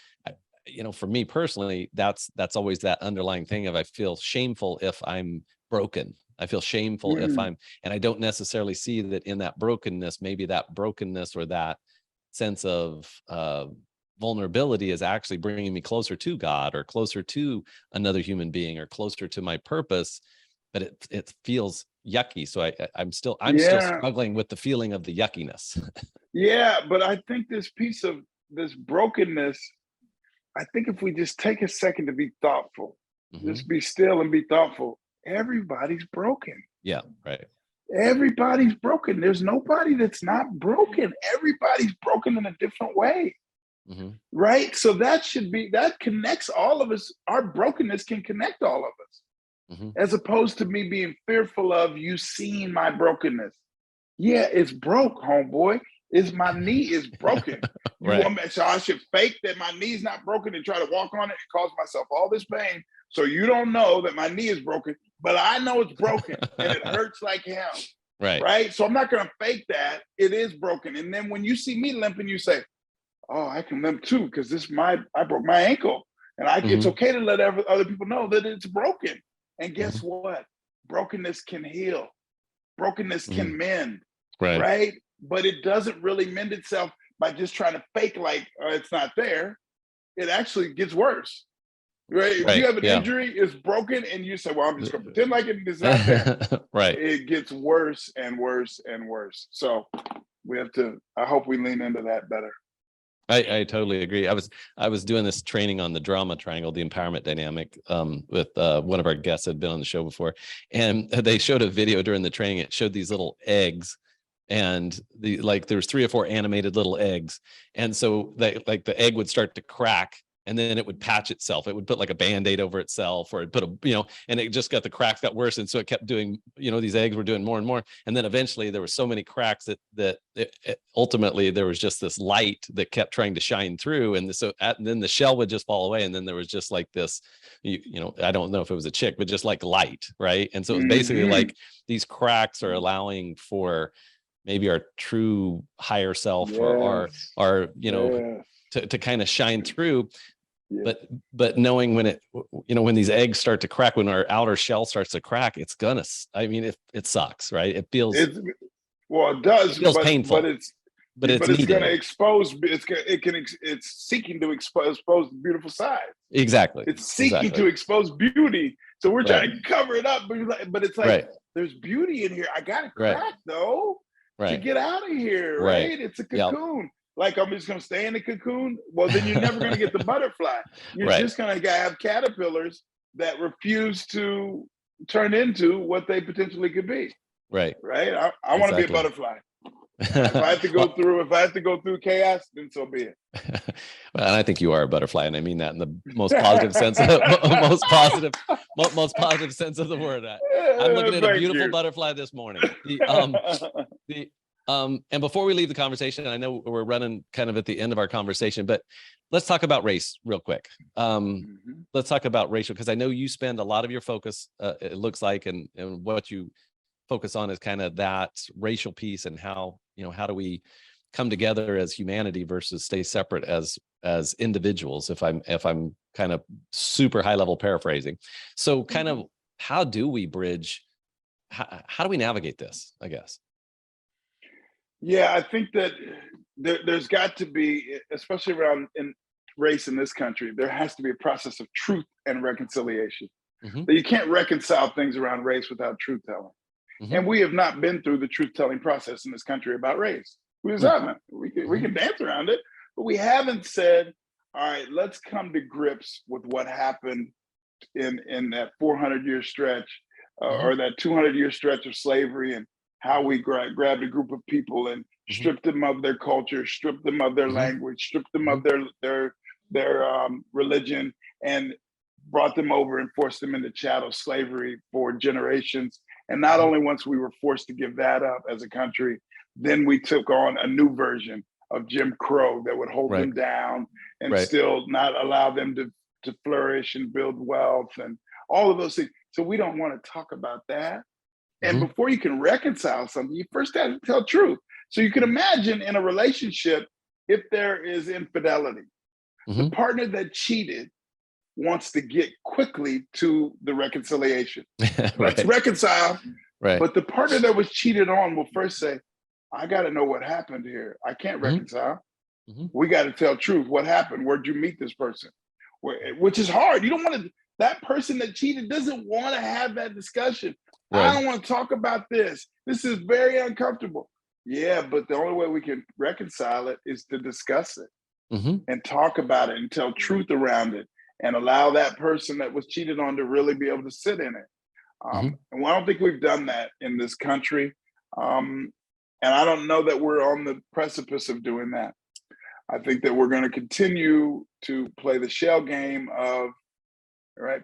for me personally, that's always that underlying thing of, I feel shameful if I'm broken. I feel shameful if and I don't necessarily see that in that brokenness, maybe that brokenness or that sense of vulnerability is actually bringing me closer to God, or closer to another human being, or closer to my purpose. But it feels yucky. So I'm still struggling with the feeling of the yuckiness. But I think this piece of this brokenness, I think if we just take a second to be thoughtful, just be still and be thoughtful, everybody's broken. Yeah, right. Everybody's broken. There's nobody that's not broken. Everybody's broken in a different way. Right? So that connects all of us. Our brokenness can connect all of us. As opposed to me being fearful of you seeing my brokenness. Yeah, it's broke, homeboy. is my knee is broken. Right. So I should fake that my knee's not broken and try to walk on it and cause myself all this pain. So you don't know that my knee is broken, but I know it's broken and it hurts like hell. Right. So I'm not going to fake that. It is broken. And then when you see me limping, you say, oh, I can limp too, because I broke my ankle. And it's okay to let other people know that it's broken. And guess what? Brokenness can heal. Brokenness can mend. Right. But it doesn't really mend itself by just trying to fake like it's not there. It actually gets worse. Right. If you have an injury, it's broken, and you say, well, I'm just going to pretend like it's not there. Right. It gets worse and worse and worse. So I hope we lean into that better. I totally agree. I was doing this training on the drama triangle, the empowerment dynamic, with one of our guests had been on the show before, and they showed a video during the training. It showed these little eggs, and there's 3 or 4 animated little eggs, and so the egg would start to crack, and then it would patch itself. It would put like a Band-Aid over itself, or it put and it just the cracks got worse. And so it kept doing, these eggs were doing more and more. And then eventually there were so many cracks that ultimately there was just this light that kept trying to shine through. And then the shell would just fall away. And then there was just like this, I don't know if it was a chick, but just like light. Right. And so it was basically like these cracks are allowing for maybe our true higher self or our, to kind of shine through. But knowing when these eggs start to crack, when our outer shell starts to crack, it sucks, right? It feels it does. It feels painful, but it's going to expose. It's seeking to expose the beautiful side. Exactly. It's seeking to expose beauty. So we're trying to cover it up, but it's like there's beauty in here. I got to crack though to get out of here. Right? It's a cocoon. Yep. Like, I'm just going to stay in the cocoon. Well, then you're never going to get the butterfly. You're just going to have caterpillars that refuse to turn into what they potentially could be. Right. I want to be a butterfly. If I have to go through chaos, then so be it. Well, and I think you are a butterfly, and I mean that in the most positive sense, most positive sense of the word. I'm looking at a beautiful butterfly this morning. And before we leave the conversation, I know we're running kind of at the end of our conversation, but let's talk about race real quick. Let's talk about racial, because I know you spend a lot of your focus, it looks like, and what you focus on is kind of that racial piece, and how do we come together as humanity versus stay separate as individuals, if I'm kind of super high level paraphrasing. So kind of how do we bridge, how do we navigate this, I guess? Yeah, I think that there's got to be, especially around in race in this country, there has to be a process of truth and reconciliation. You can't reconcile things around race without truth telling. And we have not been through the truth telling process in this country about race. We just haven't. We can dance around it, but we haven't said, all right, let's come to grips with what happened in that 400-year stretch or that 200-year stretch of slavery, and how we grabbed a group of people and stripped them of their culture, stripped them of their language, stripped them of their religion, and brought them over and forced them into chattel slavery for generations. And not only once we were forced to give that up as a country, then we took on a new version of Jim Crow that would hold them down and still not allow them to flourish and build wealth and all of those things. So we don't want to talk about that. And before you can reconcile something, you first have to tell truth. So you can imagine in a relationship, if there is infidelity, the partner that cheated wants to get quickly to the reconciliation. Let's reconcile. But the partner that was cheated on will first say, I got to know what happened here. I can't reconcile. We got to tell truth. What happened? Where'd you meet this person? Which is hard. You don't want to, that person that cheated doesn't want to have that discussion. I don't want to talk about this. This is very uncomfortable. Yeah, but the only way we can reconcile it is to discuss it and talk about it and tell truth around it and allow that person that was cheated on to really be able to sit in it. And I don't think we've done that in this country. And I don't know that we're on the precipice of doing that. I think that we're going to continue to play the shell game of,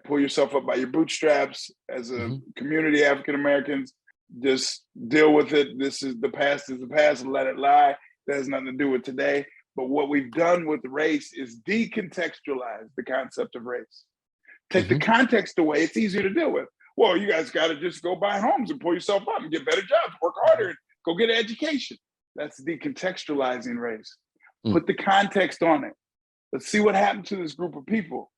pull yourself up by your bootstraps as a community, African Americans, just deal with it. This is the past and let it lie. that has nothing to do with today. But what we've done with race is decontextualize the concept of race. Take the context away, it's easier to deal with. Well, you guys got to just go buy homes and pull yourself up and get better jobs, work harder, and go get an education. That's decontextualizing race. Put the context on it. Let's see what happened to this group of people.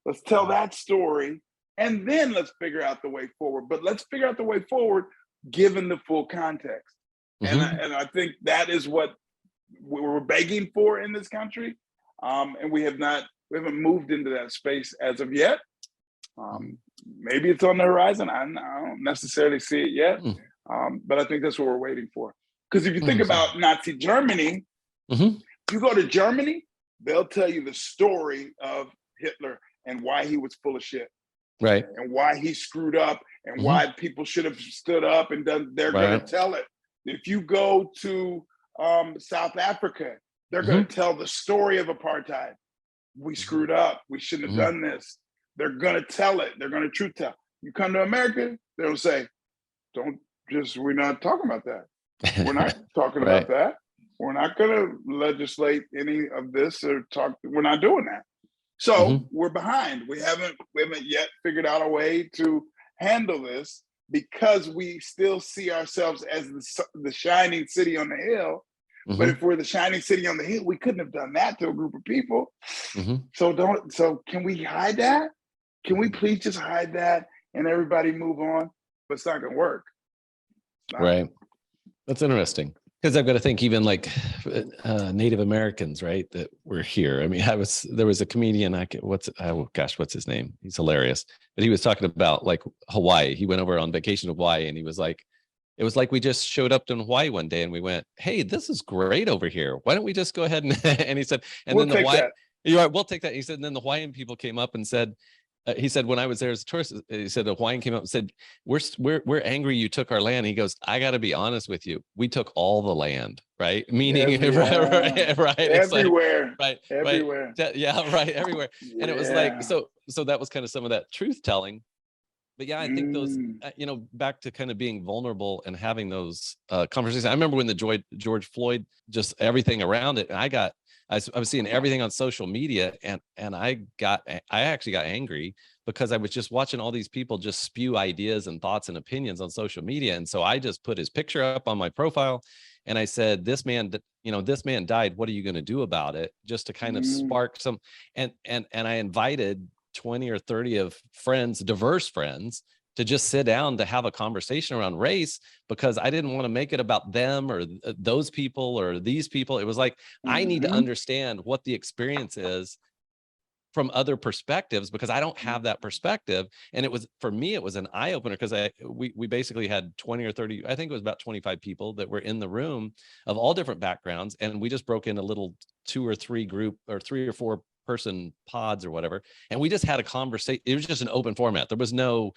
Let's tell that story, and then let's figure out the way forward. But let's figure out the way forward given the full context. And I think that is what we're begging for in this country, and we haven't moved into that space as of yet. Maybe it's on the horizon. I don't necessarily see it yet, but I think that's what we're waiting for. Because if you think about Nazi Germany, if you go to Germany, they'll tell you the story of Hitler and why he was full of shit, right? And why he screwed up, and why people should have stood up and done. They're going to tell it. If you go to South Africa, they're going to tell the story of apartheid. We screwed up. We shouldn't have done this. They're going to tell it. They're going to truth tell. You come to America, they'll say, we're not talking about that. We're not talking about that. We're not going to legislate any of this or talk. We're not doing that. So we're behind. We haven't yet figured out a way to handle this, because we still see ourselves as the shining city on the hill. But if we're the shining city on the hill, we couldn't have done that to a group of people. So can we hide that? Can we please just hide that and everybody move on? But it's not going to work. Right. That's interesting. Because I've got to think even like Native Americans, right, that were here. I mean, there was a comedian, what's his name? He's hilarious. But he was talking about like Hawaii. He went over on vacation to Hawaii, and he was like, it was like we just showed up in Hawaii one day and we went, hey, this is great over here. Why don't we just go ahead and he said, and we'll then the Hawaii, you're right, we'll take that. He said, and then the Hawaiian people came up and said, he said, when I was there as a tourist, he said, the Hawaiian came up and said, we're angry you took our land. He goes, I got to be honest with you. We took all the land, right? Meaning, right. Everywhere. Like, everywhere. Right. Yeah, right. Everywhere. And it was like, so that was kind of some of that truth telling. But yeah, I think those, back to kind of being vulnerable and having those conversations. I remember when the George Floyd, just everything around it, and I was seeing everything on social media, and I actually got angry because I was just watching all these people just spew ideas and thoughts and opinions on social media. And so I just put his picture up on my profile, and I said, this man died. What are you going to do about it? Just to kind of spark some, and I invited 20 or 30 of friends, diverse friends, to just sit down to have a conversation around race, because I didn't want to make it about them or those people or these people. It was like, I need to understand what the experience is from other perspectives, because I don't have that perspective. And it was, for me, it was an eye opener, because we basically had 20 or 30, I think it was about 25 people that were in the room of all different backgrounds. And we just broke in a little 2 or 3 group or 3 or 4 person pods or whatever, and we just had a conversation. It was just an open format. There was no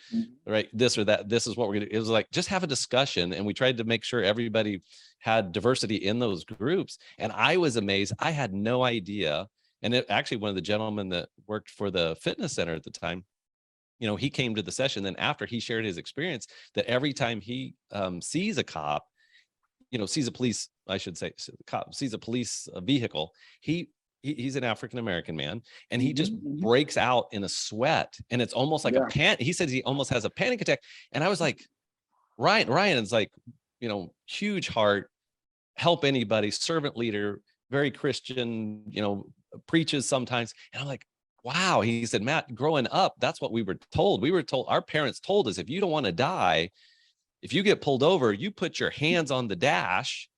right, this or that, this is what we're gonna do. It was like, just have a discussion, and we tried to make sure everybody had diversity in those groups. And I was amazed. I had no idea. And actually, one of the gentlemen that worked for the fitness center at the time, he came to the session. Then after, he shared his experience that every time he sees a cop, sees a police, I should say, cop sees a police vehicle, he's an African-American man, and he just breaks out in a sweat, and it's almost like a panic. He says he almost has a panic attack. And I was like, Ryan's like, huge heart, help anybody, servant leader, very Christian, preaches sometimes. And I'm like, wow. He said, Matt, growing up, that's what we were told. We were told, our parents told us, if you don't want to die, if you get pulled over, you put your hands on the dash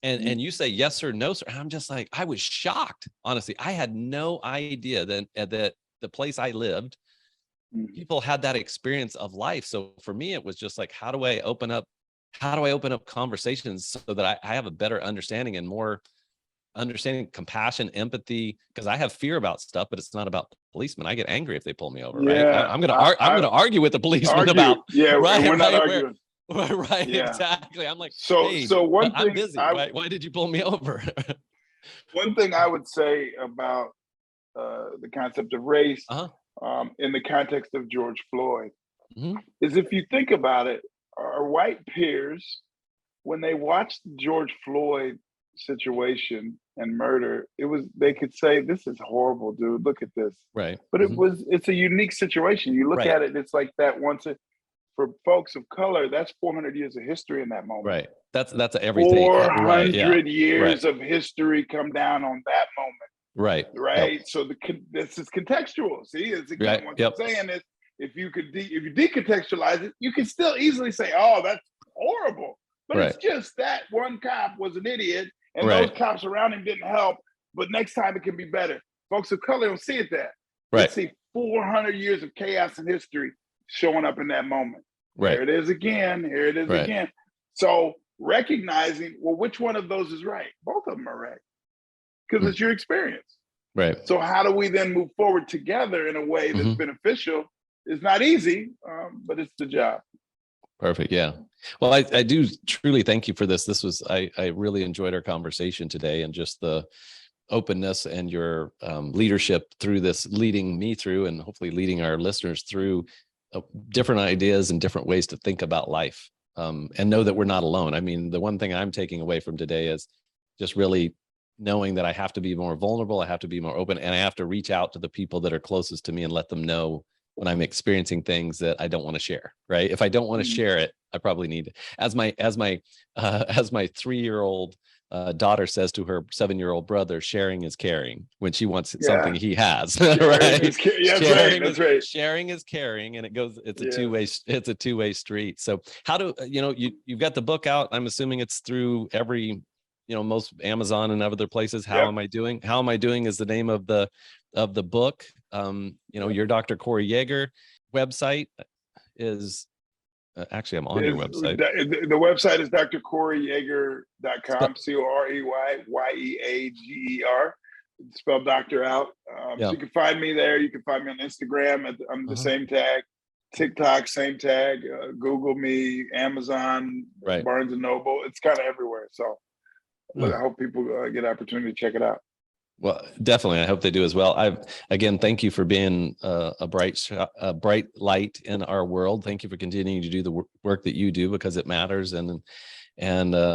and you say yes or no, sir. And I'm just like, I was shocked. Honestly, I had no idea that the place I lived, people had that experience of life. So for me, it was just like, how do I open up conversations so that I have a better understanding and more understanding, compassion, empathy, because I have fear about stuff, but it's not about policemen. I get angry if they pull me over, right? I'm going to argue with the policeman about, right, we're not arguing. Right, exactly. I'm like, so one thing, I'm busy. Why did you pull me over? One thing I would say about the concept of race in the context of George Floyd is, if you think about it, our white peers, when they watched George Floyd situation and murder, they could say, this is horrible, dude. Look at this. Right. But it's a unique situation. You look at it, it's like that for folks of color, that's 400 years of history in that moment. Right. That's everything. 400 years of history come down on that moment. Right. Right. Yep. So this is contextual. See, it's again, what I'm saying is, if you decontextualize it, you can still easily say, oh, that's horrible. But it's just that one cop was an idiot and those cops around him didn't help. But next time it can be better. Folks of color don't see it that. They see 400 years of chaos in history showing up in that moment. Right. Here it is again. Here it is again. So recognizing, well, which one of those is right? Both of them are right. Because it's your experience. Right. So how do we then move forward together in a way that's beneficial? It's not easy, but it's the job. Perfect. Yeah. Well, I do truly thank you for this. I really enjoyed our conversation today, and just the openness and your leadership through this, leading me through, and hopefully leading our listeners through different ideas and different ways to think about life, and know that we're not alone. I mean, the one thing I'm taking away from today is just really knowing that I have to be more vulnerable, I have to be more open, and I have to reach out to the people that are closest to me and let them know when I'm experiencing things that I don't want to share. Right? If I don't want to share it, I probably need it. As my 3-year-old daughter says to her 7-year-old brother, sharing is caring, when she wants something he has. Right? That's right. Sharing is caring, and it's a two-way street. So how do you've got the book out? I'm assuming it's through every, most Amazon and other places. How am I doing? How am I doing is the name of the book. Your Dr. Corey Yeagar website is actually, I'm on your website. The website is drcoreyyeagar.com, COREYYEAGER. Spell doctor out. So you can find me there. You can find me on Instagram. I'm the same tag. TikTok, same tag. Google me, Amazon, Barnes and Noble. It's kind of everywhere. So I hope people get an opportunity to check it out. Well, definitely. I hope they do as well. Again, thank you for being a bright light in our world. Thank you for continuing to do the work that you do, because it matters, and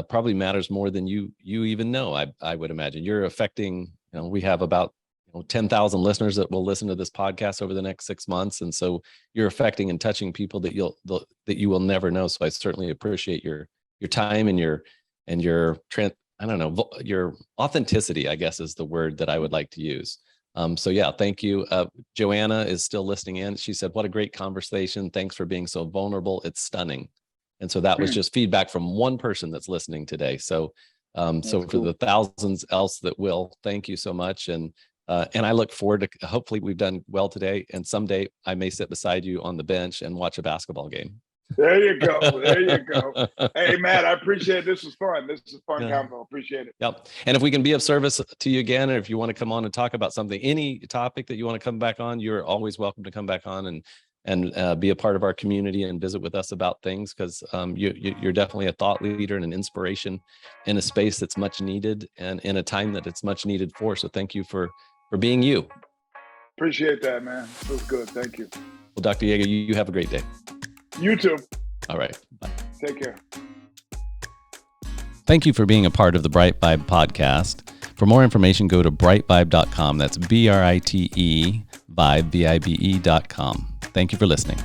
probably matters more than you even know. I would imagine you're affecting. We have about 10,000 listeners that will listen to this podcast over the next 6 months, and so you're affecting and touching people that you will never know. So I certainly appreciate your time and your your authenticity, I guess, is the word that I would like to use. So yeah, thank you. Joanna is still listening in. She said, what a great conversation. Thanks for being so vulnerable. It's stunning. And so that was just feedback from one person that's listening today. So, for the thousands else that will, thank you so much. And I look forward to, hopefully we've done well today, and someday I may sit beside you on the bench and watch a basketball game. There you go. There you go. Hey, Matt, I appreciate it. This was fun. This is a fun convo. Appreciate it. Yep. And if we can be of service to you again, or if you want to come on and talk about something, any topic that you want to come back on, you're always welcome to come back on and be a part of our community and visit with us about things, because you're definitely a thought leader and an inspiration in a space that's much needed and in a time that it's much needed for. So thank you for being you. Appreciate that, man. It was good. Thank you. Well, Dr. Yeagar, you have a great day. You too. All right. Bye. Take care. Thank you for being a part of the BriteVibe podcast. For more information, go to BriteVibe.com. That's BRITE Vibe, VIBE.com. Thank you for listening.